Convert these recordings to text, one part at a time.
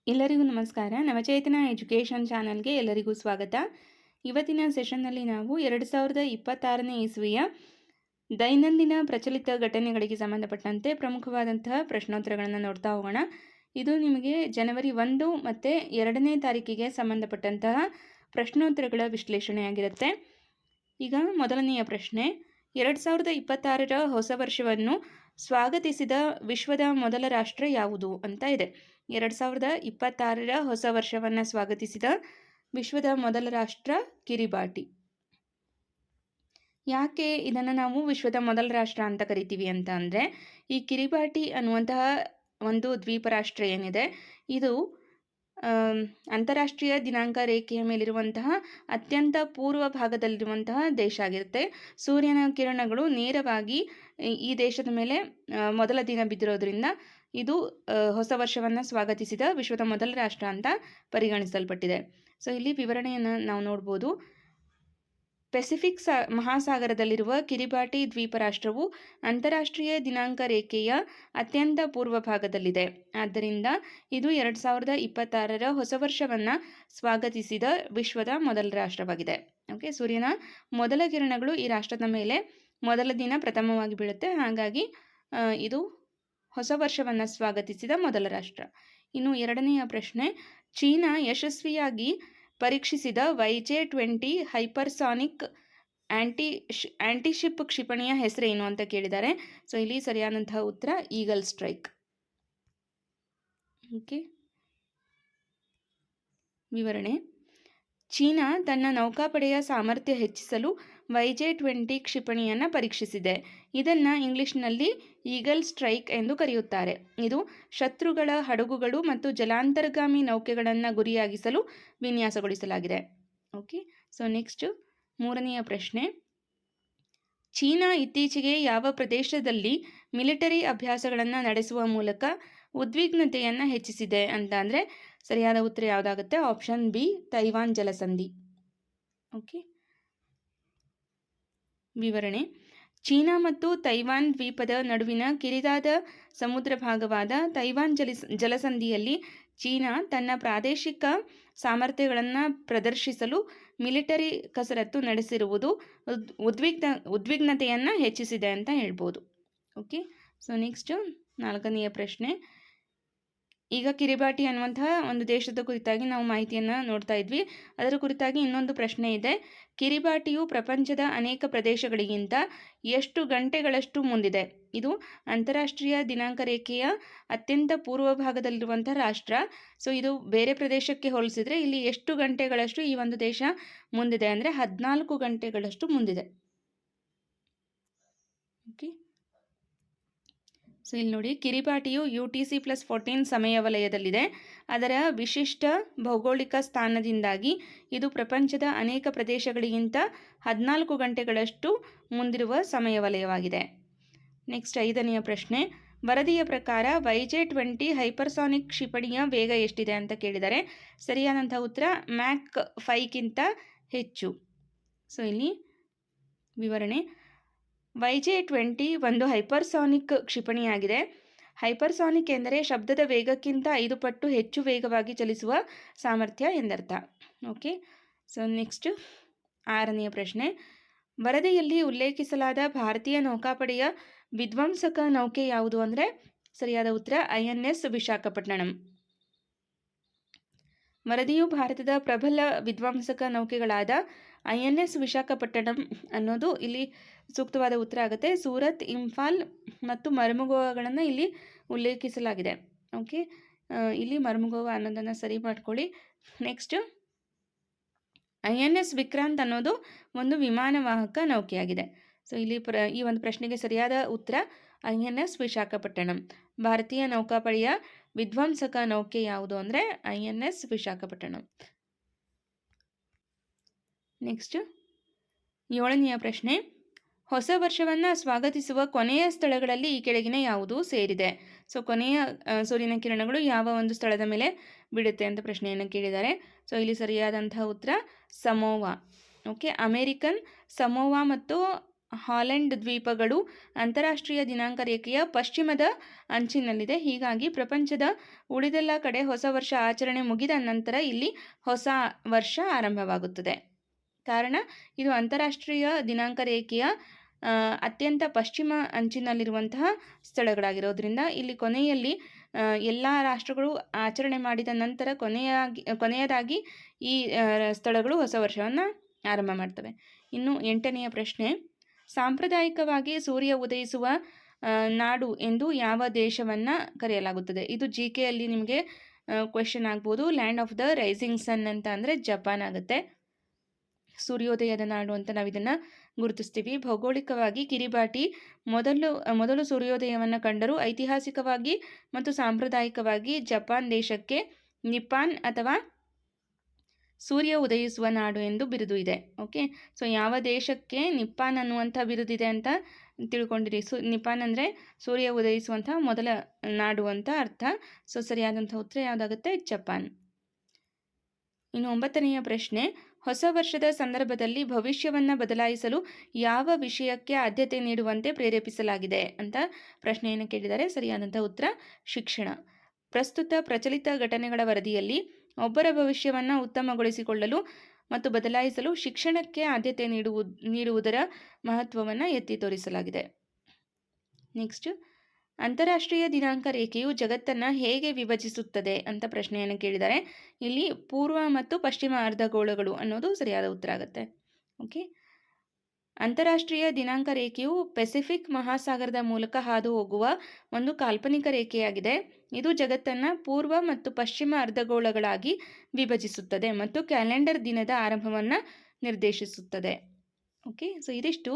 ಎಲ್ಲರಿಗೂ ನಮಸ್ಕಾರ. ನವಚೇತನ ಎಜುಕೇಷನ್ ಚಾನಲ್ಗೆ ಎಲ್ಲರಿಗೂ ಸ್ವಾಗತ. ಇವತ್ತಿನ ಸೆಷನ್ನಲ್ಲಿ ನಾವು 2026ನೇ ಇಸ್ವಿಯ ದೈನಂದಿನ ಪ್ರಚಲಿತ ಘಟನೆಗಳಿಗೆ ಸಂಬಂಧಪಟ್ಟಂತೆ ಪ್ರಮುಖವಾದಂತಹ ಪ್ರಶ್ನೋತ್ತರಗಳನ್ನು ನೋಡ್ತಾ ಹೋಗೋಣ. ಇದು ನಿಮಗೆ ಜನವರಿ 1 ಮತ್ತು 2ನೇ ತಾರೀಕಿಗೆ ಸಂಬಂಧಪಟ್ಟಂತಹ ಪ್ರಶ್ನೋತ್ತರಗಳ ವಿಶ್ಲೇಷಣೆಯಾಗಿರುತ್ತೆ. ಈಗ ಮೊದಲನೆಯ ಪ್ರಶ್ನೆ, 2026ರ ಹೊಸ ವರ್ಷವನ್ನು ಸ್ವಾಗತಿಸಿದ ವಿಶ್ವದ ಮೊದಲ ರಾಷ್ಟ್ರ ಯಾವುದು ಅಂತ ಇದೆ. 2026ರ ಹೊಸ ವರ್ಷವನ್ನು ಸ್ವಾಗತಿಸಿದ ವಿಶ್ವದ ಮೊದಲ ರಾಷ್ಟ್ರ ಕಿರಿಬಾಟಿ. ಯಾಕೆ ಇದನ್ನು ನಾವು ವಿಶ್ವದ ಮೊದಲ ರಾಷ್ಟ್ರ ಅಂತ ಕರಿತೀವಿ ಅಂತ ಅಂದರೆ, ಈ ಕಿರಿಬಾಟಿ ಅನ್ನುವಂತಹ ಒಂದು ದ್ವೀಪ ರಾಷ್ಟ್ರ ಏನಿದೆ, ಇದು ಅಂತಾರಾಷ್ಟ್ರೀಯ ದಿನಾಂಕ ರೇಖೆಯ ಮೇಲಿರುವಂತಹ ಅತ್ಯಂತ ಪೂರ್ವ ಭಾಗದಲ್ಲಿರುವಂತಹ ದೇಶ ಆಗಿರುತ್ತೆ. ಸೂರ್ಯನ ಕಿರಣಗಳು ನೇರವಾಗಿ ಈ ದೇಶದ ಮೇಲೆ ಮೊದಲ ದಿನ ಬಿದ್ದಿರೋದ್ರಿಂದ ಇದು ಹೊಸ ವರ್ಷವನ್ನು ಸ್ವಾಗತಿಸಿದ ವಿಶ್ವದ ಮೊದಲ ರಾಷ್ಟ್ರ ಅಂತ ಪರಿಗಣಿಸಲ್ಪಟ್ಟಿದೆ. ಸೊ ಇಲ್ಲಿ ವಿವರಣೆಯನ್ನು ನಾವು ನೋಡ್ಬೋದು. ಪೆಸಿಫಿಕ್ ಮಹಾಸಾಗರದಲ್ಲಿರುವ ಕಿರಿಬಾಟಿ ದ್ವೀಪ ರಾಷ್ಟ್ರವು ಅಂತಾರಾಷ್ಟ್ರೀಯ ದಿನಾಂಕ ರೇಖೆಯ ಅತ್ಯಂತ ಪೂರ್ವ ಭಾಗದಲ್ಲಿದೆ. ಆದ್ದರಿಂದ ಇದು 2026ರ ಹೊಸ ವರ್ಷವನ್ನು ಸ್ವಾಗತಿಸಿದ ವಿಶ್ವದ ಮೊದಲ ರಾಷ್ಟ್ರವಾಗಿದೆ. ಓಕೆ, ಸೂರ್ಯನ ಮೊದಲ ಕಿರಣಗಳು ಈ ರಾಷ್ಟ್ರದ ಮೇಲೆ ಮೊದಲ ದಿನ ಪ್ರಥಮವಾಗಿ ಬೀಳುತ್ತೆ. ಹಾಗಾಗಿ ಇದು ಹೊಸ ವರ್ಷವನ್ನು ಸ್ವಾಗತಿಸಿದ ಮೊದಲ ರಾಷ್ಟ್ರ. ಇನ್ನು ಎರಡನೆಯ ಪ್ರಶ್ನೆ, ಚೀನಾ ಯಶಸ್ವಿಯಾಗಿ ಪರೀಕ್ಷಿಸಿದ YJ-20 ಹೈಪರ್ಸಾನಿಕ್ ಆಂಟಿಶಿಪ್ ಕ್ಷಿಪಣಿಯ ಹೆಸರೇನು ಅಂತ ಕೇಳಿದ್ದಾರೆ. ಸೊ ಇಲ್ಲಿ ಸರಿಯಾದಂತಹ ಉತ್ತರ ಈಗಲ್ ಸ್ಟ್ರೈಕ್. ಓಕೆ, ವಿವರಣೆ. ಚೀನಾ ತನ್ನ ನೌಕಾಪಡೆಯ ಸಾಮರ್ಥ್ಯ ಹೆಚ್ಚಿಸಲು YJ-20 ಕ್ಷಿಪಣಿಯನ್ನು ಪರೀಕ್ಷಿಸಿದೆ. ಇದನ್ನು ಇಂಗ್ಲಿಷ್ನಲ್ಲಿ ಈಗಲ್ ಸ್ಟ್ರೈಕ್ ಎಂದು ಕರೆಯುತ್ತಾರೆ. ಇದು ಶತ್ರುಗಳ ಹಡಗುಗಳು ಮತ್ತು ಜಲಾಂತರ್ಗಾಮಿ ನೌಕೆಗಳನ್ನು ಗುರಿಯಾಗಿಸಲು ವಿನ್ಯಾಸಗೊಳಿಸಲಾಗಿದೆ. ಓಕೆ, ಸೊ ನೆಕ್ಸ್ಟ್ ಮೂರನೆಯ ಪ್ರಶ್ನೆ, ಚೀನಾ ಇತ್ತೀಚೆಗೆ ಯಾವ ಪ್ರದೇಶದಲ್ಲಿ ಮಿಲಿಟರಿ ಅಭ್ಯಾಸಗಳನ್ನು ನಡೆಸುವ ಮೂಲಕ ಉದ್ವಿಗ್ನತೆಯನ್ನು ಹೆಚ್ಚಿಸಿದೆ ಅಂತ ಅಂದರೆ ಸರಿಯಾದ ಉತ್ತರ ಯಾವುದಾಗುತ್ತೆ? ಆಪ್ಷನ್ ಬಿ, ತೈವಾನ್ ಜಲಸಂಧಿ. ಓಕೆ, ವಿವರಣೆ. ಚೀನಾ ಮತ್ತು ತೈವಾನ್ ದ್ವೀಪದ ನಡುವಿನ ಕಿರಿದಾದ ಸಮುದ್ರ ಭಾಗವಾದ ತೈವಾನ್ ಜಲಸಂಧಿಯಲ್ಲಿ ಚೀನಾ ತನ್ನ ಪ್ರಾದೇಶಿಕ ಸಾಮರ್ಥ್ಯಗಳನ್ನು ಪ್ರದರ್ಶಿಸಲು ಮಿಲಿಟರಿ ಕಸರತ್ತು ನಡೆಸಿರುವುದು ಉದ್ವಿಗ್ನತೆಯನ್ನು ಹೆಚ್ಚಿಸಿದೆ ಅಂತ ಹೇಳ್ಬೋದು. ಓಕೆ, ಸೊ ನೆಕ್ಸ್ಟ್ ನಾಲ್ಕನೆಯ ಪ್ರಶ್ನೆ. ಈಗ ಕಿರಿಬಾಟಿ ಅನ್ನುವಂತಹ ಒಂದು ದೇಶದ ಕುರಿತಾಗಿ ನಾವು ಮಾಹಿತಿಯನ್ನು ನೋಡ್ತಾ ಇದ್ವಿ. ಅದರ ಕುರಿತಾಗಿ ಇನ್ನೊಂದು ಪ್ರಶ್ನೆ ಇದೆ. ಕಿರಿಬಾಟಿಯು ಪ್ರಪಂಚದ ಅನೇಕ ಪ್ರದೇಶಗಳಿಗಿಂತ ಎಷ್ಟು ಗಂಟೆಗಳಷ್ಟು ಮುಂದಿದೆ? ಇದು ಅಂತಾರಾಷ್ಟ್ರೀಯ ದಿನಾಂಕ ರೇಖೆಯ ಅತ್ಯಂತ ಪೂರ್ವ ಭಾಗದಲ್ಲಿರುವಂಥ ರಾಷ್ಟ್ರ. ಸೊ ಇದು ಬೇರೆ ಪ್ರದೇಶಕ್ಕೆ ಹೋಲಿಸಿದರೆ ಇಲ್ಲಿ ಎಷ್ಟು ಗಂಟೆಗಳಷ್ಟು ಈ ಒಂದು ದೇಶ ಮುಂದಿದೆ ಅಂದರೆ 14 ಗಂಟೆಗಳಷ್ಟು ಮುಂದಿದೆ. ಓಕೆ, ಸೊ ಇಲ್ಲಿ ನೋಡಿ, ಕಿರಿಬಾಟಿಯು UTC+14 ಸಮಯ ವಲಯದಲ್ಲಿದೆ. ಅದರ ವಿಶಿಷ್ಟ ಭೌಗೋಳಿಕ ಸ್ಥಾನದಿಂದಾಗಿ ಇದು ಪ್ರಪಂಚದ ಅನೇಕ ಪ್ರದೇಶಗಳಿಗಿಂತ 14 ಗಂಟೆಗಳಷ್ಟು ಮುಂದಿರುವ ಸಮಯ ವಲಯವಾಗಿದೆ. ನೆಕ್ಸ್ಟ್ ಐದನೆಯ ಪ್ರಶ್ನೆ, ವರದಿಯ ಪ್ರಕಾರ YJ-20 ಹೈಪರ್ಸಾನಿಕ್ ಕ್ಷಿಪಣಿಯ ವೇಗ ಎಷ್ಟಿದೆ ಅಂತ ಕೇಳಿದರೆ ಸರಿಯಾದಂಥ ಉತ್ತರ ಮ್ಯಾಕ್ 5ಗಿಂತ ಹೆಚ್ಚು. ಸೊ ಇಲ್ಲಿ ವಿವರಣೆ. YJ-20 ಒಂದು ಹೈಪರ್ಸಾನಿಕ್ ಕ್ಷಿಪಣಿಯಾಗಿದೆ. ಹೈಪರ್ಸಾನಿಕ್ ಎಂದರೆ ಶಬ್ದದ ವೇಗಕ್ಕಿಂತ 5 ಪಟ್ಟು ಹೆಚ್ಚು ವೇಗವಾಗಿ ಚಲಿಸುವ ಸಾಮರ್ಥ್ಯ ಎಂದರ್ಥ. ಓಕೆ, ಸೊ ನೆಕ್ಸ್ಟ್ ಆರನೆಯ ಪ್ರಶ್ನೆ, ವರದಿಯಲ್ಲಿ ಉಲ್ಲೇಖಿಸಲಾದ ಭಾರತೀಯ ನೌಕಾಪಡೆಯ ವಿಧ್ವಂಸಕ ನೌಕೆ ಯಾವುದು ಅಂದರೆ ಸರಿಯಾದ ಉತ್ತರ INS ವಿಶಾಖಪಟ್ಟಣಂ. ವರದಿಯು ಭಾರತದ ಪ್ರಬಲ ವಿಧ್ವಂಸಕ ನೌಕೆಗಳಾದ INS ವಿಶಾಖಪಟ್ಟಣಂ ಅನ್ನೋದು ಇಲ್ಲಿ ಸೂಕ್ತವಾದ ಉತ್ತರ ಆಗುತ್ತೆ. ಸೂರತ್, ಇಂಫಾಲ್ ಮತ್ತು ಮರ್ಮುಗೋವಾಗಳನ್ನು ಇಲ್ಲಿ ಉಲ್ಲೇಖಿಸಲಾಗಿದೆ. ಓಕೆ, ಇಲ್ಲಿ ಮರ್ಮುಗೋವಾ ಅನ್ನೋದನ್ನು ಸರಿ ಮಾಡ್ಕೊಳ್ಳಿ. ನೆಕ್ಸ್ಟ್ INS ವಿಕ್ರಾಂತ್ ಅನ್ನೋದು ಒಂದು ವಿಮಾನವಾಹಕ ನೌಕೆಯಾಗಿದೆ. ಸೊ ಇಲ್ಲಿ ಈ ಒಂದು ಪ್ರಶ್ನೆಗೆ ಸರಿಯಾದ ಉತ್ತರ INS ವಿಶಾಖಪಟ್ಟಣಂ. ಭಾರತೀಯ ನೌಕಾಪಡೆಯ ವಿಧ್ವಂಸಕ ನೌಕೆ ಯಾವುದು ಅಂದರೆ INS ವಿಶಾಖಪಟ್ಟಣಂ. ನೆಕ್ಸ್ಟ್ ಏಳನೆಯ ಪ್ರಶ್ನೆ, ಹೊಸ ವರ್ಷವನ್ನು ಸ್ವಾಗತಿಸುವ ಕೊನೆಯ ಸ್ಥಳಗಳಲ್ಲಿ ಈ ಕೆಳಗಿನ ಯಾವುದು ಸೇರಿದೆ? ಸೊ ಕೊನೆಯ ಸೂರ್ಯನ ಕಿರಣಗಳು ಯಾವ ಒಂದು ಸ್ಥಳದ ಮೇಲೆ ಬೀಳುತ್ತೆ ಅಂತ ಪ್ರಶ್ನೆಯನ್ನು ಕೇಳಿದ್ದಾರೆ. ಸೊ ಇಲ್ಲಿ ಸರಿಯಾದಂತಹ ಉತ್ತರ ಸಮೋವಾ. ಓಕೆ, ಅಮೇರಿಕನ್ ಸಮೋವಾ ಮತ್ತು ಹಾಲೆಂಡ್ ದ್ವೀಪಗಳು ಅಂತಾರಾಷ್ಟ್ರೀಯ ದಿನಾಂಕ ರೇಖೆಯ ಪಶ್ಚಿಮದ ಅಂಚಿನಲ್ಲಿದೆ. ಹೀಗಾಗಿ ಪ್ರಪಂಚದ ಉಳಿದೆಲ್ಲ ಕಡೆ ಹೊಸ ವರ್ಷ ಆಚರಣೆ ಮುಗಿದ ನಂತರ ಇಲ್ಲಿ ಹೊಸ ವರ್ಷ ಆರಂಭವಾಗುತ್ತದೆ. ಕಾರಣ ಇದು ಅಂತಾರಾಷ್ಟ್ರೀಯ ದಿನಾಂಕ ರೇಖೆಯ ಅತ್ಯಂತ ಪಶ್ಚಿಮ ಅಂಚಿನಲ್ಲಿರುವಂತಹ ಸ್ಥಳಗಳಾಗಿರೋದ್ರಿಂದ ಇಲ್ಲಿ ಕೊನೆಯಲ್ಲಿ ಎಲ್ಲ ರಾಷ್ಟ್ರಗಳು ಆಚರಣೆ ಮಾಡಿದ ನಂತರ ಕೊನೆಯದಾಗಿ ಈ ಸ್ಥಳಗಳು ಹೊಸ ವರ್ಷವನ್ನು ಆರಂಭ ಮಾಡ್ತವೆ. ಇನ್ನು 8ನೆಯ ಪ್ರಶ್ನೆ, ಸಾಂಪ್ರದಾಯಿಕವಾಗಿ ಸೂರ್ಯ ಉದಯಿಸುವ ನಾಡು ಎಂದು ಯಾವ ದೇಶವನ್ನು ಕರೆಯಲಾಗುತ್ತದೆ? ಇದು GKಯಲ್ಲಿ ನಿಮಗೆ ಕ್ವೆಶನ್ ಆಗ್ಬೋದು. ಲ್ಯಾಂಡ್ ಆಫ್ ದ ರೈಸಿಂಗ್ ಸನ್ ಅಂತ ಅಂದರೆ ಜಪಾನ್ ಆಗುತ್ತೆ. ಸೂರ್ಯೋದಯದ ನಾಡು ಅಂತ ನಾವು ಇದನ್ನು ಗುರುತಿಸ್ತೀವಿ. ಭೌಗೋಳಿಕವಾಗಿ ಕಿರಿಬಾಟಿ ಮೊದಲು ಸೂರ್ಯೋದಯವನ್ನು ಕಂಡರೂ ಐತಿಹಾಸಿಕವಾಗಿ ಮತ್ತು ಸಾಂಪ್ರದಾಯಿಕವಾಗಿ ಜಪಾನ್ ದೇಶಕ್ಕೆ ನಿಪ್ಪಾನ್ ಅಥವಾ ಸೂರ್ಯ ಉದಯಿಸುವ ನಾಡು ಎಂದು ಬಿರುದು ಇದೆ. ಓಕೆ, ಸೊ ಯಾವ ದೇಶಕ್ಕೆ ನಿಪ್ಪಾನ್ ಅನ್ನುವಂಥ ಬಿರುದಿದೆ ಅಂತ ತಿಳ್ಕೊಂಡಿರಿ. ನಿಪ್ಪಾನ್ ಅಂದರೆ ಸೂರ್ಯ ಉದಯಿಸುವಂಥ ಮೊದಲ ನಾಡು ಅಂತ ಅರ್ಥ. ಸೊ ಸರಿಯಾದಂಥ ಉತ್ತರ ಯಾವುದಾಗುತ್ತೆ? ಜಪಾನ್. ಇನ್ನು 9ನೆಯ ಪ್ರಶ್ನೆ, ಹೊಸ ವರ್ಷದ ಸಂದರ್ಭದಲ್ಲಿ ಭವಿಷ್ಯವನ್ನು ಬದಲಾಯಿಸಲು ಯಾವ ವಿಷಯಕ್ಕೆ ಆದ್ಯತೆ ನೀಡುವಂತೆ ಪ್ರೇರೇಪಿಸಲಾಗಿದೆ ಅಂತ ಪ್ರಶ್ನೆಯನ್ನು ಕೇಳಿದ್ದಾರೆ. ಸರಿಯಾದಂಥ ಉತ್ತರ ಶಿಕ್ಷಣ. ಪ್ರಸ್ತುತ ಪ್ರಚಲಿತ ಘಟನೆಗಳ ವರದಿಯಲ್ಲಿ ಒಬ್ಬರ ಭವಿಷ್ಯವನ್ನು ಉತ್ತಮಗೊಳಿಸಿಕೊಳ್ಳಲು ಮತ್ತು ಬದಲಾಯಿಸಲು ಶಿಕ್ಷಣಕ್ಕೆ ಆದ್ಯತೆ ನೀಡುವುದರ ಮಹತ್ವವನ್ನು ಎತ್ತಿ ತೋರಿಸಲಾಗಿದೆ. ನೆಕ್ಸ್ಟ್, ಅಂತಾರಾಷ್ಟ್ರೀಯ ದಿನಾಂಕ ರೇಖೆಯು ಜಗತ್ತನ್ನು ಹೇಗೆ ವಿಭಜಿಸುತ್ತದೆ ಅಂತ ಪ್ರಶ್ನೆಯನ್ನು ಕೇಳಿದ್ದಾರೆ. ಇಲ್ಲಿ ಪೂರ್ವ ಮತ್ತು ಪಶ್ಚಿಮ ಅರ್ಧಗೋಳಗಳು ಅನ್ನೋದು ಸರಿಯಾದ ಉತ್ತರ ಆಗುತ್ತೆ. ಓಕೆ, ಅಂತಾರಾಷ್ಟ್ರೀಯ ದಿನಾಂಕ ರೇಖೆಯು ಪೆಸಿಫಿಕ್ ಮಹಾಸಾಗರದ ಮೂಲಕ ಹಾದು ಹೋಗುವ ಒಂದು ಕಾಲ್ಪನಿಕ ರೇಖೆಯಾಗಿದೆ. ಇದು ಜಗತ್ತನ್ನು ಪೂರ್ವ ಮತ್ತು ಪಶ್ಚಿಮ ಅರ್ಧಗೋಳಗಳಾಗಿ ವಿಭಜಿಸುತ್ತದೆ ಮತ್ತು ಕ್ಯಾಲೆಂಡರ್ ದಿನದ ಆರಂಭವನ್ನು ನಿರ್ದೇಶಿಸುತ್ತದೆ. ಓಕೆ, ಸೊ ಇದಿಷ್ಟು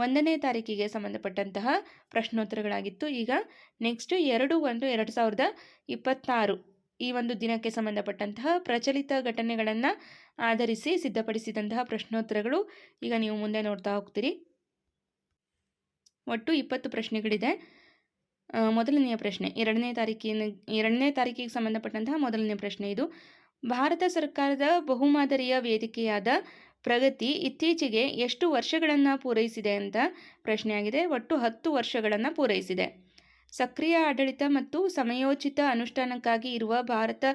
1ನೇ ತಾರೀಕಿಗೆ ಸಂಬಂಧಪಟ್ಟಂತಹ ಪ್ರಶ್ನೋತ್ತರಗಳಾಗಿತ್ತು. ಈಗ ನೆಕ್ಸ್ಟ್ 2/1/2026 ಈ ಒಂದು ದಿನಕ್ಕೆ ಸಂಬಂಧಪಟ್ಟಂತಹ ಪ್ರಚಲಿತ ಘಟನೆಗಳನ್ನು ಆಧರಿಸಿ ಸಿದ್ಧಪಡಿಸಿದಂತಹ ಪ್ರಶ್ನೋತ್ತರಗಳು ಈಗ ನೀವು ಮುಂದೆ ನೋಡ್ತಾ ಹೋಗ್ತೀರಿ. ಒಟ್ಟು 20 ಪ್ರಶ್ನೆಗಳಿದೆ. ಮೊದಲನೆಯ ಪ್ರಶ್ನೆ 2ನೇ ತಾರೀಕಿಗೆ ಸಂಬಂಧಪಟ್ಟಂತಹ ಮೊದಲನೇ ಪ್ರಶ್ನೆ ಇದು. ಭಾರತ ಸರ್ಕಾರದ ಬಹುಮಾದರಿಯ ವೇದಿಕೆಯಾದ ಪ್ರಗತಿ ಇತ್ತೀಚೆಗೆ ಎಷ್ಟು ವರ್ಷಗಳನ್ನು ಪೂರೈಸಿದೆ ಅಂತ ಪ್ರಶ್ನೆಯಾಗಿದೆ. ಒಟ್ಟು 10 ವರ್ಷಗಳನ್ನು ಪೂರೈಸಿದೆ. ಸಕ್ರಿಯ ಆಡಳಿತ ಮತ್ತು ಸಮಯೋಚಿತ ಅನುಷ್ಠಾನಕ್ಕಾಗಿ ಇರುವ ಭಾರತ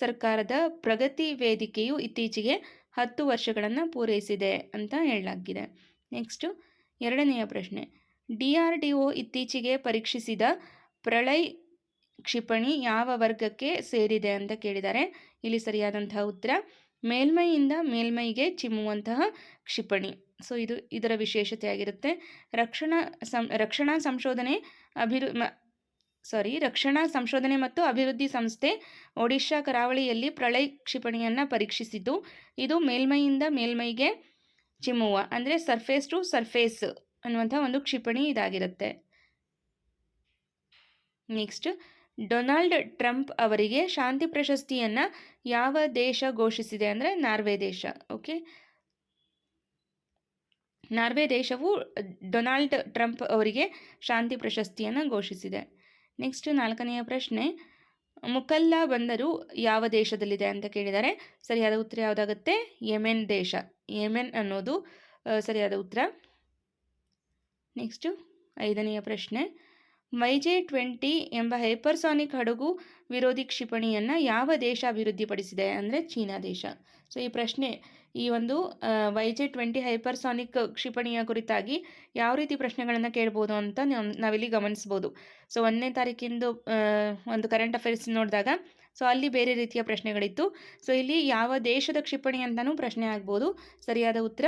ಸರ್ಕಾರದ ಪ್ರಗತಿ ವೇದಿಕೆಯು ಇತ್ತೀಚೆಗೆ 10 ವರ್ಷಗಳನ್ನು ಪೂರೈಸಿದೆ ಅಂತ ಹೇಳಲಾಗಿದೆ. ನೆಕ್ಸ್ಟು 2ನೆಯ ಪ್ರಶ್ನೆ, DRDO ಇತ್ತೀಚೆಗೆ ಪರೀಕ್ಷಿಸಿದ ಪ್ರಳಯ್ ಕ್ಷಿಪಣಿ ಯಾವ ವರ್ಗಕ್ಕೆ ಸೇರಿದೆ ಅಂತ ಕೇಳಿದ್ದಾರೆ. ಇಲ್ಲಿ ಸರಿಯಾದಂತಹ ಉತ್ತರ ಮೇಲ್ಮೈಯಿಂದ ಮೇಲ್ಮೈಗೆ ಚಿಮ್ಮುವಂತಹ ಕ್ಷಿಪಣಿ. ಸೊ ಇದರ ವಿಶೇಷತೆಯಾಗಿರುತ್ತೆ. ರಕ್ಷಣಾ ಸಂಶೋಧನೆ ಮತ್ತು ಅಭಿವೃದ್ಧಿ ಸಂಸ್ಥೆ ಒಡಿಶಾ ಕರಾವಳಿಯಲ್ಲಿ ಪ್ರಳಯ್ ಕ್ಷಿಪಣಿಯನ್ನು ಪರೀಕ್ಷಿಸಿದ್ದು ಇದು ಮೇಲ್ಮೈಯಿಂದ ಮೇಲ್ಮೈಗೆ ಚಿಮ್ಮುವ ಅಂದರೆ ಸರ್ಫೇಸ್ ಟು ಸರ್ಫೇಸ್ ಅನ್ನುವಂಥ ಒಂದು ಕ್ಷಿಪಣಿ ಇದಾಗಿರುತ್ತೆ. ನೆಕ್ಸ್ಟ್, ಡೊನಾಲ್ಡ್ ಟ್ರಂಪ್ ಅವರಿಗೆ ಶಾಂತಿ ಪ್ರಶಸ್ತಿಯನ್ನು ಯಾವ ದೇಶ ಘೋಷಿಸಿದೆ ಅಂದರೆ ನಾರ್ವೆ ದೇಶ. ಓಕೆ, ನಾರ್ವೆ ದೇಶವು ಡೊನಾಲ್ಡ್ ಟ್ರಂಪ್ ಅವರಿಗೆ ಶಾಂತಿ ಪ್ರಶಸ್ತಿಯನ್ನು ಘೋಷಿಸಿದೆ. ನೆಕ್ಸ್ಟ್ 4ನೆಯ ಪ್ರಶ್ನೆ, ಮುಕಲ್ಲಾ ಬಂದರು ಯಾವ ದೇಶದಲ್ಲಿದೆ ಅಂತ ಕೇಳಿದ್ದಾರೆ. ಸರಿಯಾದ ಉತ್ತರ ಯಾವುದಾಗುತ್ತೆ? ಯೆಮೆನ್ ದೇಶ. ಯೆಮೆನ್ ಅನ್ನೋದು ಸರಿಯಾದ ಉತ್ತರ. ನೆಕ್ಸ್ಟು 5ನೆಯ ಪ್ರಶ್ನೆ, YJ-20 ಎಂಬ ಹೈಪರ್ಸಾನಿಕ್ ಹಡಗು ವಿರೋಧಿ ಕ್ಷಿಪಣಿಯನ್ನು ಯಾವ ದೇಶ ಅಭಿವೃದ್ಧಿಪಡಿಸಿದೆ ಅಂದರೆ ಚೀನಾ ದೇಶ. ಸೊ ಈ ಒಂದು YJ-20 ಹೈಪರ್ಸಾನಿಕ್ ಕ್ಷಿಪಣಿಯ ಕುರಿತಾಗಿ ಯಾವ ರೀತಿ ಪ್ರಶ್ನೆಗಳನ್ನು ಕೇಳ್ಬೋದು ಅಂತ ನಾವಿಲ್ಲಿ ಗಮನಿಸ್ಬೋದು. ಸೊ 1ನೇ ತಾರೀಕಿಂದು ಒಂದು ಕರೆಂಟ್ ಅಫೇರ್ಸ್ ನೋಡಿದಾಗ ಸೊ ಅಲ್ಲಿ ಬೇರೆ ರೀತಿಯ ಪ್ರಶ್ನೆಗಳಿತ್ತು. ಸೊ ಇಲ್ಲಿ ಯಾವ ದೇಶದ ಕ್ಷಿಪಣಿ ಅಂತಲೂ ಪ್ರಶ್ನೆ ಆಗ್ಬೋದು. ಸರಿಯಾದ ಉತ್ತರ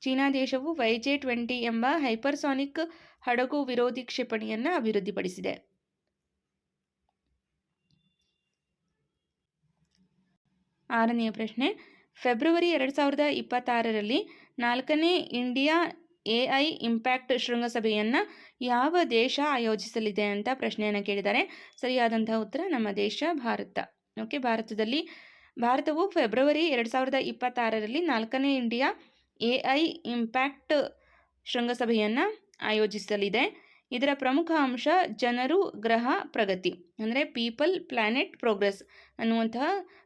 ಚೀನಾ ದೇಶವು YJ-20 ಎಂಬ ಹೈಪರ್ಸಾನಿಕ್ ಹಡಗು ವಿರೋಧಿ ಕ್ಷಿಪಣಿಯನ್ನು ಅಭಿವೃದ್ಧಿಪಡಿಸಿದೆ. 6ನೆಯ ಪ್ರಶ್ನೆ, ಫೆಬ್ರವರಿ 2026ರಲ್ಲಿ 4ನೇ ಇಂಡಿಯಾ AI ಇಂಪ್ಯಾಕ್ಟ್ ಶೃಂಗಸಭೆಯನ್ನು ಯಾವ ದೇಶ ಆಯೋಜಿಸಲಿದೆ ಅಂತ ಪ್ರಶ್ನೆಯನ್ನು ಕೇಳಿದ್ದಾರೆ. ಸರಿಯಾದಂತಹ ಉತ್ತರ ನಮ್ಮ ದೇಶ ಭಾರತ. ಓಕೆ, ಭಾರತವು ಫೆಬ್ರವರಿ 2026ರಲ್ಲಿ 4ನೇ ಇಂಡಿಯಾ AI ಇಂಪ್ಯಾಕ್ಟ್ ಶೃಂಗಸಭೆಯನ್ನು ಆಯೋಜಿಸಲಿದೆ. ಇದರ ಪ್ರಮುಖ ಅಂಶ ಜನರು ಗ್ರಹ ಪ್ರಗತಿ ಅಂದರೆ ಪೀಪಲ್ ಪ್ಲಾನೆಟ್ ಪ್ರೋಗ್ರೆಸ್ ಅನ್ನುವಂತಹ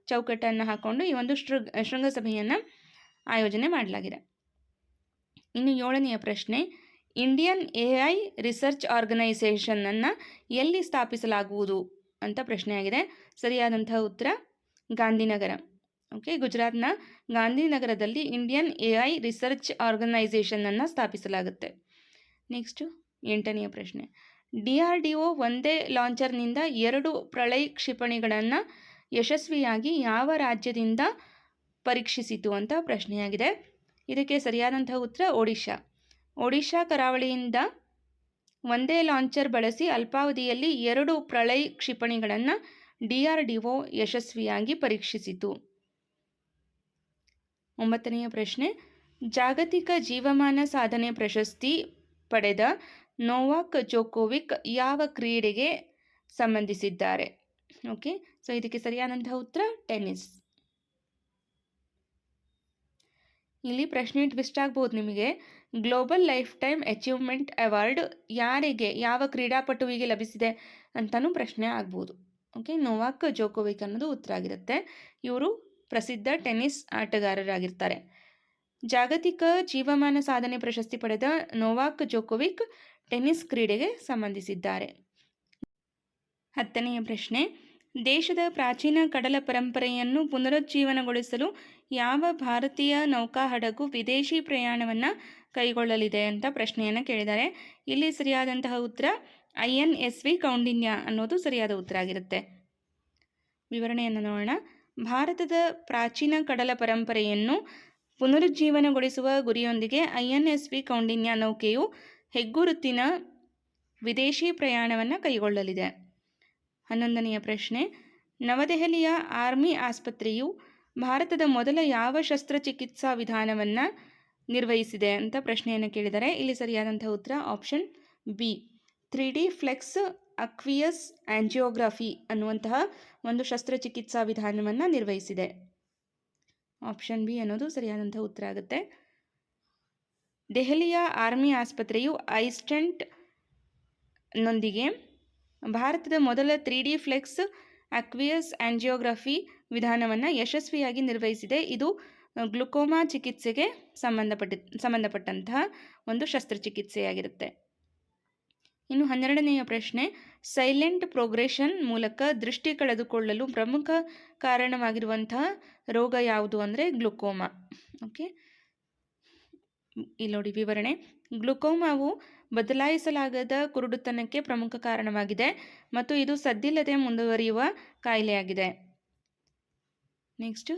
ಚೌಕಟ್ಟನ್ನು ಹಾಕ್ಕೊಂಡು ಈ ಒಂದು ಶೃಂಗಸಭೆಯನ್ನು ಆಯೋಜನೆ ಮಾಡಲಾಗಿದೆ. ಇನ್ನು 7ನೆಯ ಪ್ರಶ್ನೆ, ಇಂಡಿಯನ್ AI ರಿಸರ್ಚ್ ಆರ್ಗನೈಸೇಷನನ್ನು ಎಲ್ಲಿ ಸ್ಥಾಪಿಸಲಾಗುವುದು ಅಂತ ಪ್ರಶ್ನೆಯಾಗಿದೆ. ಸರಿಯಾದಂತಹ ಉತ್ತರ ಗಾಂಧಿನಗರ. ಓಕೆ, ಗುಜರಾತ್ನ ಗಾಂಧಿನಗರದಲ್ಲಿ ಇಂಡಿಯನ್ AI ರಿಸರ್ಚ್ ಆರ್ಗನೈಸೇಷನನ್ನು ಸ್ಥಾಪಿಸಲಾಗುತ್ತೆ. ನೆಕ್ಸ್ಟು 8ನೆಯ ಪ್ರಶ್ನೆ, DRDO ಒಂದೇ ಲಾಂಚರ್ನಿಂದ 2 ಪ್ರಳಯ್ ಕ್ಷಿಪಣಿಗಳನ್ನು ಯಶಸ್ವಿಯಾಗಿ ಯಾವ ರಾಜ್ಯದಿಂದ ಪರೀಕ್ಷಿಸಿತು ಅಂತ ಪ್ರಶ್ನೆಯಾಗಿದೆ. ಇದಕ್ಕೆ ಸರಿಯಾದಂತಹ ಉತ್ತರ ಒಡಿಶಾ. ಒಡಿಶಾ ಕರಾವಳಿಯಿಂದ ಒಂದೇ ಲಾಂಚರ್ ಬಳಸಿ ಅಲ್ಪಾವಧಿಯಲ್ಲಿ 2 ಪ್ರಳಯ್ ಕ್ಷಿಪಣಿಗಳನ್ನು DRDO ಯಶಸ್ವಿಯಾಗಿ ಪರೀಕ್ಷಿಸಿತು. 9ನೆಯ ಪ್ರಶ್ನೆ, ಜಾಗತಿಕ ಜೀವಮಾನ ಸಾಧನೆ ಪ್ರಶಸ್ತಿ ಪಡೆದ ನೋವಾಕ್ ಜೋಕೋವಿಕ್ ಯಾವ ಕ್ರೀಡೆಗೆ ಸಂಬಂಧಿಸಿದ್ದಾರೆ? ಓಕೆ, ಸೊ ಇದಕ್ಕೆ ಸರಿಯಾದಂತಹ ಉತ್ತರ ಟೆನ್ನಿಸ್. ಇಲ್ಲಿ ಪ್ರಶ್ನೆ ಟ್ವಿಸ್ಟ್ ಆಗ್ಬೋದು ನಿಮಗೆ. Global life time achievement award ಯಾರಿಗೆ, ಯಾವ ಕ್ರೀಡಾಪಟುವಿಗೆ ಲಭಿಸಿದೆ ಅಂತಲೂ ಪ್ರಶ್ನೆ ಆಗ್ಬೋದು. ಓಕೆ, ನೋವಾಕ್ ಜೋಕೋವಿಕ್ ಅನ್ನೋದು ಉತ್ತರ ಆಗಿರುತ್ತೆ. ಇವರು ಪ್ರಸಿದ್ಧ ಟೆನ್ನಿಸ್ ಆಟಗಾರರಾಗಿರ್ತಾರೆ. ಜಾಗತಿಕ ಜೀವಮಾನ ಸಾಧನೆ ಪ್ರಶಸ್ತಿ ಪಡೆದ ನೋವಾಕ್ ಜೋಕೋವಿಕ್ ಟೆನ್ನಿಸ್ ಕ್ರೀಡೆಗೆ ಸಂಬಂಧಿಸಿದ್ದಾರೆ. 10ನೆಯ ಪ್ರಶ್ನೆ, ದೇಶದ ಪ್ರಾಚೀನ ಕಡಲ ಪರಂಪರೆಯನ್ನು ಪುನರುಜ್ಜೀವನಗೊಳಿಸಲು ಯಾವ ಭಾರತೀಯ ನೌಕಾ ಹಡಗು ವಿದೇಶಿ ಪ್ರಯಾಣವನ್ನು ಕೈಗೊಳ್ಳಲಿದೆ ಅಂತ ಪ್ರಶ್ನೆಯನ್ನು ಕೇಳಿದ್ದಾರೆ. ಇಲ್ಲಿ ಸರಿಯಾದಂತಹ ಉತ್ತರ INSV ಕೌಂಡಿನ್ಯ ಅನ್ನೋದು ಸರಿಯಾದ ಉತ್ತರ ಆಗಿರುತ್ತೆ. ವಿವರಣೆಯನ್ನು ನೋಡೋಣ. ಭಾರತದ ಪ್ರಾಚೀನ ಕಡಲ ಪರಂಪರೆಯನ್ನು ಪುನರುಜ್ಜೀವನಗೊಳಿಸುವ ಗುರಿಯೊಂದಿಗೆ INSV ಕೌಂಡಿನ್ಯ ನೌಕೆಯು ಹೆಗ್ಗುರುತಿನ ವಿದೇಶಿ ಪ್ರಯಾಣವನ್ನು ಕೈಗೊಳ್ಳಲಿದೆ. 11ನೆಯ ಪ್ರಶ್ನೆ, ನವದೆಹಲಿಯ ಆರ್ಮಿ ಆಸ್ಪತ್ರೆಯು ಭಾರತದ ಮೊದಲ ಯಾವ ಶಸ್ತ್ರಚಿಕಿತ್ಸಾ ವಿಧಾನವನ್ನು ನಿರ್ವಹಿಸಿದೆ ಅಂತ ಪ್ರಶ್ನೆಯನ್ನು ಕೇಳಿದ್ದಾರೆ. ಇಲ್ಲಿ ಸರಿಯಾದಂತಹ ಉತ್ತರ option B, 3D flex aqueous angiography ಅನ್ನುವಂತಹ ಒಂದು ಶಸ್ತ್ರಚಿಕಿತ್ಸಾ ವಿಧಾನವನ್ನು ನಿರ್ವಹಿಸಿದೆ. ಆಪ್ಷನ್ ಬಿ ಅನ್ನೋದು ಸರಿಯಾದಂತಹ ಉತ್ತರ ಆಗುತ್ತೆ. ದೆಹಲಿಯ ಆರ್ಮಿ ಆಸ್ಪತ್ರೆಯು ಐಸ್ಟೆಂಟ್ ನೊಂದಿಗೆ ಭಾರತದ ಮೊದಲ 3D ಫ್ಲೆಕ್ಸ್ ಅಕ್ವಿಯಸ್ ಆಂಜಿಯೋಗ್ರಫಿ ವಿಧಾನವನ್ನು ಯಶಸ್ವಿಯಾಗಿ ನಿರ್ವಹಿಸಿದೆ. ಇದು ಗ್ಲುಕೋಮಾ ಚಿಕಿತ್ಸೆಗೆ ಸಂಬಂಧಪಟ್ಟಂತಹ ಒಂದು ಶಸ್ತ್ರಚಿಕಿತ್ಸೆಯಾಗಿರುತ್ತೆ. ಇನ್ನು 12ನೆಯ ಪ್ರಶ್ನೆ, ಸೈಲೆಂಟ್ ಪ್ರೋಗ್ರೆಷನ್ ಮೂಲಕ ದೃಷ್ಟಿ ಕಳೆದುಕೊಳ್ಳಲು ಪ್ರಮುಖ ಕಾರಣವಾಗಿರುವಂತಹ ರೋಗ ಯಾವುದು ಅಂದರೆ ಗ್ಲುಕೋಮಾ. ಓಕೆ, ಇಲ್ಲಿ ನೋಡಿ ವಿವರಣೆ. ಗ್ಲುಕೋಮಾವು ಬದಲಾಯಿಸಲಾಗದ ಕುರುಡುತನಕ್ಕೆ ಪ್ರಮುಖ ಕಾರಣವಾಗಿದೆ ಮತ್ತು ಇದು ಸದ್ದಿಲ್ಲದೆ ಮುಂದುವರಿಯುವ ಕಾಯಿಲೆಯಾಗಿದೆ. ನೆಕ್ಸ್ಟ್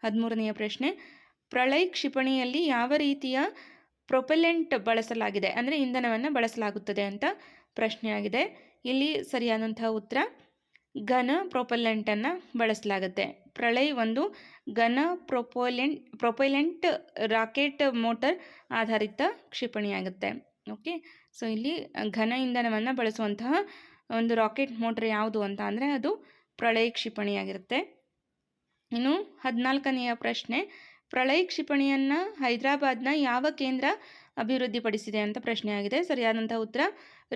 13ನೆಯ ಪ್ರಶ್ನೆ, ಪ್ರಳಯ್ ಕ್ಷಿಪಣಿಯಲ್ಲಿ ಯಾವ ರೀತಿಯ ಪ್ರೊಪೆಲೆಂಟ್ ಬಳಸಲಾಗಿದೆ, ಅಂದರೆ ಇಂಧನವನ್ನು ಬಳಸಲಾಗುತ್ತದೆ ಅಂತ ಪ್ರಶ್ನೆಯಾಗಿದೆ. ಇಲ್ಲಿ ಸರಿಯಾದಂತಹ ಉತ್ತರ ಘನ ಪ್ರೊಪೆಲೆಂಟನ್ನು ಬಳಸಲಾಗುತ್ತೆ. ಪ್ರಳಯ್ ಒಂದು ಘನ ಪ್ರೊಪೆಲೆಂಟ್ ರಾಕೆಟ್ ಮೋಟರ್ ಆಧಾರಿತ ಕ್ಷಿಪಣಿಯಾಗುತ್ತೆ. ಓಕೆ, ಸೊ ಇಲ್ಲಿ ಘನ ಇಂಧನವನ್ನು ಬಳಸುವಂತಹ ಒಂದು ರಾಕೆಟ್ ಮೋಟರ್ ಯಾವುದು ಅಂತ ಅಂದರೆ ಅದು ಪ್ರಳಯ್ ಕ್ಷಿಪಣಿಯಾಗಿರುತ್ತೆ. ಇನ್ನು 14ನೆಯ ಪ್ರಶ್ನೆ, ಪ್ರಳಯ್ ಕ್ಷಿಪಣಿಯನ್ನು ಹೈದರಾಬಾದ್ನ ಯಾವ ಕೇಂದ್ರ ಅಭಿವೃದ್ಧಿಪಡಿಸಿದೆ ಅಂತ ಪ್ರಶ್ನೆಯಾಗಿದೆ. ಸರಿಯಾದಂಥ ಉತ್ತರ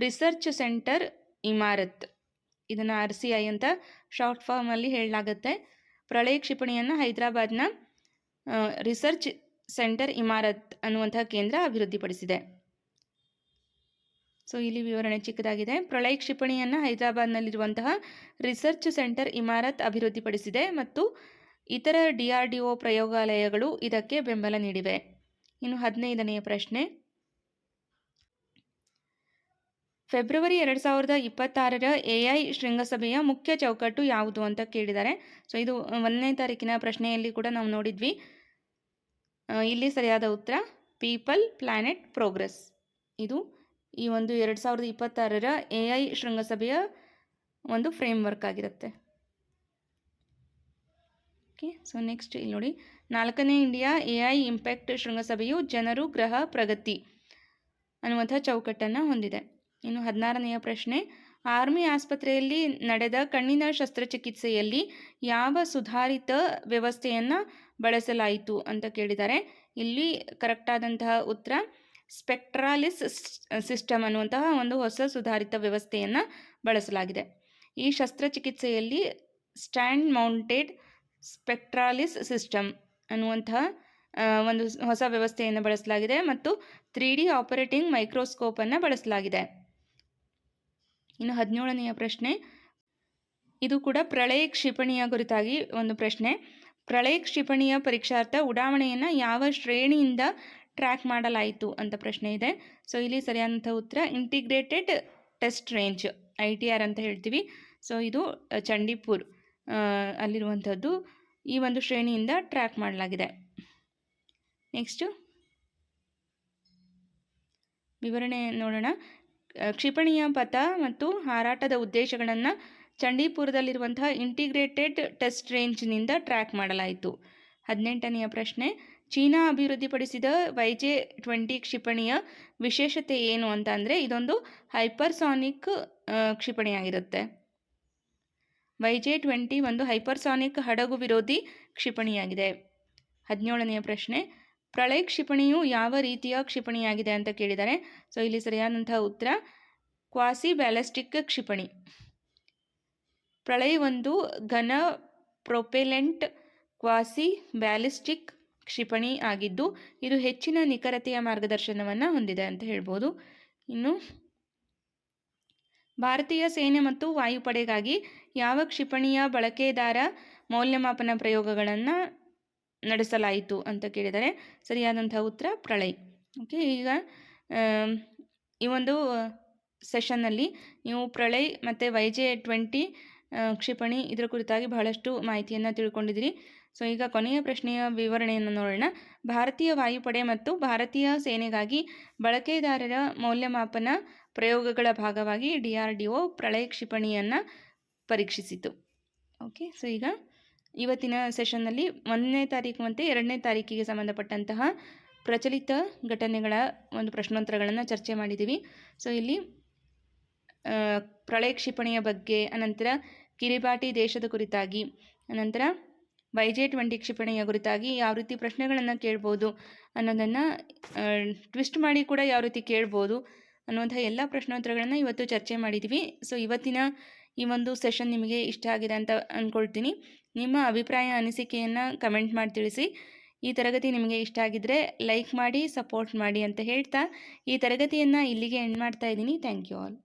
ರಿಸರ್ಚ್ ಸೆಂಟರ್ ಇಮಾರತ್. ಇದನ್ನು RCI ಅಂತ ಶಾರ್ಟ್ ಫಾರ್ಮಲ್ಲಿ ಹೇಳಲಾಗುತ್ತೆ. ಪ್ರಳಯ್ ಕ್ಷಿಪಣಿಯನ್ನು ಹೈದರಾಬಾದ್ನ ರಿಸರ್ಚ್ ಸೆಂಟರ್ ಇಮಾರತ್ ಅನ್ನುವಂತಹ ಕೇಂದ್ರ ಅಭಿವೃದ್ಧಿಪಡಿಸಿದೆ. ಸೊ ಇಲ್ಲಿ ವಿವರಣೆ ಚಿಕ್ಕದಾಗಿದೆ. ಪ್ರಳಯ್ ಕ್ಷಿಪಣಿಯನ್ನು ಹೈದರಾಬಾದ್ನಲ್ಲಿರುವಂತಹ ರಿಸರ್ಚ್ ಸೆಂಟರ್ ಇಮಾರತ್ ಅಭಿವೃದ್ಧಿಪಡಿಸಿದೆ ಮತ್ತು ಇತರ DRDO ಪ್ರಯೋಗಾಲಯಗಳು ಇದಕ್ಕೆ ಬೆಂಬಲ ನೀಡಿವೆ. ಇನ್ನು 15ನೆಯ ಪ್ರಶ್ನೆ, ಫೆಬ್ರವರಿ 2026ರ AI ಶೃಂಗಸಭೆಯ ಮುಖ್ಯ ಚೌಕಟ್ಟು ಯಾವುದು ಅಂತ ಕೇಳಿದ್ದಾರೆ. ಸೊ ಇದು 1ನೇ ತಾರೀಕಿನ ಪ್ರಶ್ನೆಯಲ್ಲಿ ಕೂಡ ನಾವು ನೋಡಿದ್ವಿ. ಇಲ್ಲಿ ಸರಿಯಾದ ಉತ್ತರ ಪೀಪಲ್ ಪ್ಲಾನೆಟ್ ಪ್ರೋಗ್ರೆಸ್. ಇದು ಈ ಒಂದು 2026ರ AI ಶೃಂಗಸಭೆಯ ಒಂದು ಫ್ರೇಮ್ವರ್ಕ್ ಆಗಿರುತ್ತೆ. ಓಕೆ, ಸೊ ನೆಕ್ಸ್ಟ್ ಇಲ್ಲಿ ನೋಡಿ, 4ನೇ ಇಂಡಿಯಾ AI ಇಂಪ್ಯಾಕ್ಟ್ ಶೃಂಗಸಭೆಯು ಜನರು ಗ್ರಹ ಪ್ರಗತಿ ಅನ್ನುವಂಥ ಚೌಕಟ್ಟನ್ನು ಹೊಂದಿದೆ. ಇನ್ನು 16ನೆಯ ಪ್ರಶ್ನೆ, ಆರ್ಮಿ ಆಸ್ಪತ್ರೆಯಲ್ಲಿ ನಡೆದ ಕಣ್ಣಿನ ಶಸ್ತ್ರಚಿಕಿತ್ಸೆಯಲ್ಲಿ ಯಾವ ಸುಧಾರಿತ ವ್ಯವಸ್ಥೆಯನ್ನು ಬಳಸಲಾಯಿತು ಅಂತ ಕೇಳಿದ್ದಾರೆ. ಇಲ್ಲಿ ಕರೆಕ್ಟಾದಂತಹ ಉತ್ತರ ಸ್ಪೆಕ್ಟ್ರಾಲಿಸ್ ಸಿಸ್ಟಮ್ ಅನ್ನುವಂತಹ ಒಂದು ಹೊಸ ಸುಧಾರಿತ ವ್ಯವಸ್ಥೆಯನ್ನು ಬಳಸಲಾಗಿದೆ. ಈ ಶಸ್ತ್ರಚಿಕಿತ್ಸೆಯಲ್ಲಿ ಸ್ಟ್ಯಾಂಡ್ ಮೌಂಟೆಡ್ ಸ್ಪೆಕ್ಟ್ರಾಲಿಸ್ ಸಿಸ್ಟಮ್ ಅನ್ನುವಂತಹ ಒಂದು ಹೊಸ ವ್ಯವಸ್ಥೆಯನ್ನು ಬಳಸಲಾಗಿದೆ ಮತ್ತು 3D ಆಪರೇಟಿಂಗ್ ಮೈಕ್ರೋಸ್ಕೋಪನ್ನು ಬಳಸಲಾಗಿದೆ. ಇನ್ನು 17ನೆಯ ಪ್ರಶ್ನೆ, ಇದು ಕೂಡ ಪ್ರಳಯ ಕ್ಷಿಪಣಿಯ ಕುರಿತಾಗಿ ಒಂದು ಪ್ರಶ್ನೆ. ಪ್ರಳಯ ಕ್ಷಿಪಣಿಯ ಪರೀಕ್ಷಾರ್ಥ ಉಡಾವಣೆಯನ್ನು ಯಾವ ಶ್ರೇಣಿಯಿಂದ ಟ್ರ್ಯಾಕ್ ಮಾಡಲಾಯಿತು ಅಂತ ಪ್ರಶ್ನೆ ಇದೆ. ಸೊ ಇಲ್ಲಿ ಸರಿಯಾದಂಥ ಉತ್ತರ ಇಂಟಿಗ್ರೇಟೆಡ್ ಟೆಸ್ಟ್ ರೇಂಜ್, ITR ಅಂತ ಹೇಳ್ತೀವಿ. ಸೊ ಇದು ಚಂಡೀಪುರ್ ಅಲ್ಲಿರುವಂಥದ್ದು. ಈ ಒಂದು ಶ್ರೇಣಿಯಿಂದ ಟ್ರ್ಯಾಕ್ ಮಾಡಲಾಗಿದೆ. ನೆಕ್ಸ್ಟು ವಿವರಣೆ ನೋಡೋಣ. ಕ್ಷಿಪಣಿಯ ಪಥ ಮತ್ತು ಹಾರಾಟದ ಉದ್ದೇಶಗಳನ್ನು ಚಂಡೀಪುರದಲ್ಲಿರುವಂತಹ ಇಂಟಿಗ್ರೇಟೆಡ್ ಟೆಸ್ಟ್ ರೇಂಜ್ನಿಂದ ಟ್ರ್ಯಾಕ್ ಮಾಡಲಾಯಿತು. 18ನೆಯ ಪ್ರಶ್ನೆ, ಚೀನಾ ಅಭಿವೃದ್ಧಿಪಡಿಸಿದ YJ-20 ಕ್ಷಿಪಣಿಯ ವಿಶೇಷತೆ ಏನು ಅಂತ ಅಂದರೆ ಇದೊಂದು ಹೈಪರ್ಸಾನಿಕ್ ಕ್ಷಿಪಣಿಯಾಗಿರುತ್ತೆ. YJ-20 ಒಂದು ಹೈಪರ್ಸಾನಿಕ್ ಹಡಗು ವಿರೋಧಿ ಕ್ಷಿಪಣಿಯಾಗಿದೆ. 17ನೆಯ ಪ್ರಶ್ನೆ, ಪ್ರಳಯ ಕ್ಷಿಪಣಿಯು ಯಾವ ರೀತಿಯ ಕ್ಷಿಪಣಿಯಾಗಿದೆ ಅಂತ ಕೇಳಿದ್ದಾರೆ. ಸೊ ಇಲ್ಲಿ ಸರಿಯಾದಂತಹ ಉತ್ತರ ಕ್ವಾಸಿ ಬ್ಯಾಲಿಸ್ಟಿಕ್ ಕ್ಷಿಪಣಿ. ಪ್ರಳಯ ಒಂದು ಘನ ಪ್ರೊಪೆಲೆಂಟ್ ಕ್ವಾಸಿ ಬ್ಯಾಲಿಸ್ಟಿಕ್ ಕ್ಷಿಪಣಿ ಆಗಿದ್ದು ಇದು ಹೆಚ್ಚಿನ ನಿಖರತೆಯ ಮಾರ್ಗದರ್ಶನವನ್ನು ಹೊಂದಿದೆ ಅಂತ ಹೇಳ್ಬೋದು. ಇನ್ನು ಭಾರತೀಯ ಸೇನೆ ಮತ್ತು ವಾಯುಪಡೆಗಾಗಿ ಯಾವ ಕ್ಷಿಪಣಿಯ ಬಳಕೆದಾರ ಮೌಲ್ಯಮಾಪನ ಪ್ರಯೋಗಗಳನ್ನು ನಡೆಸಲಾಯಿತು ಅಂತ ಕೇಳಿದರೆ ಸರಿಯಾದಂಥ ಉತ್ತರ ಪ್ರಳಯ. ಓಕೆ, ಈಗ ಈ ಒಂದು ಸೆಷನ್ನಲ್ಲಿ ನೀವು ಪ್ರಳಯ ಮತ್ತು YJ-20 ಕ್ಷಿಪಣಿ ಇದರ ಕುರಿತಾಗಿ ಬಹಳಷ್ಟು ಮಾಹಿತಿಯನ್ನು ತಿಳ್ಕೊಂಡಿದ್ದೀರಿ. ಸೊ ಈಗ ಕೊನೆಯ ಪ್ರಶ್ನೆಯ ವಿವರಣೆಯನ್ನು ನೋಡೋಣ. ಭಾರತೀಯ ವಾಯುಪಡೆ ಮತ್ತು ಭಾರತೀಯ ಸೇನೆಗಾಗಿ ಬಳಕೆದಾರರ ಮೌಲ್ಯಮಾಪನ ಪ್ರಯೋಗಗಳ ಭಾಗವಾಗಿ DRDO ಪ್ರಳಯ ಕ್ಷಿಪಣಿಯನ್ನು ಪರೀಕ್ಷಿಸಿತು. ಓಕೆ, ಸೊ ಈಗ ಇವತ್ತಿನ ಸೆಷನ್ನಲ್ಲಿ 1ನೇ ತಾರೀಕು ಮತ್ತು 2ನೇ ತಾರೀಕಿಗೆ ಸಂಬಂಧಪಟ್ಟಂತಹ ಪ್ರಚಲಿತ ಘಟನೆಗಳ ಒಂದು ಪ್ರಶ್ನೋತ್ತರಗಳನ್ನು ಚರ್ಚೆ ಮಾಡಿದ್ದೀವಿ. ಸೊ ಇಲ್ಲಿ ಪ್ರಳಯ ಕ್ಷಿಪಣಿಯ ಬಗ್ಗೆ, ಅನಂತರ ಕಿರಿಬಾಟಿ ದೇಶದ ಕುರಿತಾಗಿ, ಅನಂತರ YJ-20 ಕ್ಷಿಪಣಿಯ ಕುರಿತಾಗಿ ಯಾವ ರೀತಿ ಪ್ರಶ್ನೆಗಳನ್ನು ಕೇಳ್ಬೋದು ಅನ್ನೋದನ್ನು ಟ್ವಿಸ್ಟ್ ಮಾಡಿ ಕೂಡ ಯಾವ ರೀತಿ ಕೇಳ್ಬೋದು ಅನ್ನುವಂಥ ಎಲ್ಲ ಪ್ರಶ್ನೋತ್ತರಗಳನ್ನು ಇವತ್ತು ಚರ್ಚೆ ಮಾಡಿದ್ದೀವಿ. ಸೊ ಇವತ್ತಿನ ಈ ಒಂದು ಸೆಷನ್ ನಿಮಗೆ ಇಷ್ಟ ಆಗಿದೆ ಅಂತ ಅಂದ್ಕೊಳ್ತೀನಿ. ನಿಮ್ಮ ಅಭಿಪ್ರಾಯ ಅನಿಸಿಕೆಯನ್ನು ಕಮೆಂಟ್ ಮಾಡಿ ತಿಳಿಸಿ. ಈ ತರಗತಿ ನಿಮಗೆ ಇಷ್ಟ ಆಗಿದ್ದರೆ ಲೈಕ್ ಮಾಡಿ, ಸಪೋರ್ಟ್ ಮಾಡಿ ಅಂತ ಹೇಳ್ತಾ ಈ ತರಗತಿಯನ್ನು ಇಲ್ಲಿಗೆ ಎಂಡ್ ಮಾಡ್ತಾ ಇದ್ದೀನಿ. Thank you all.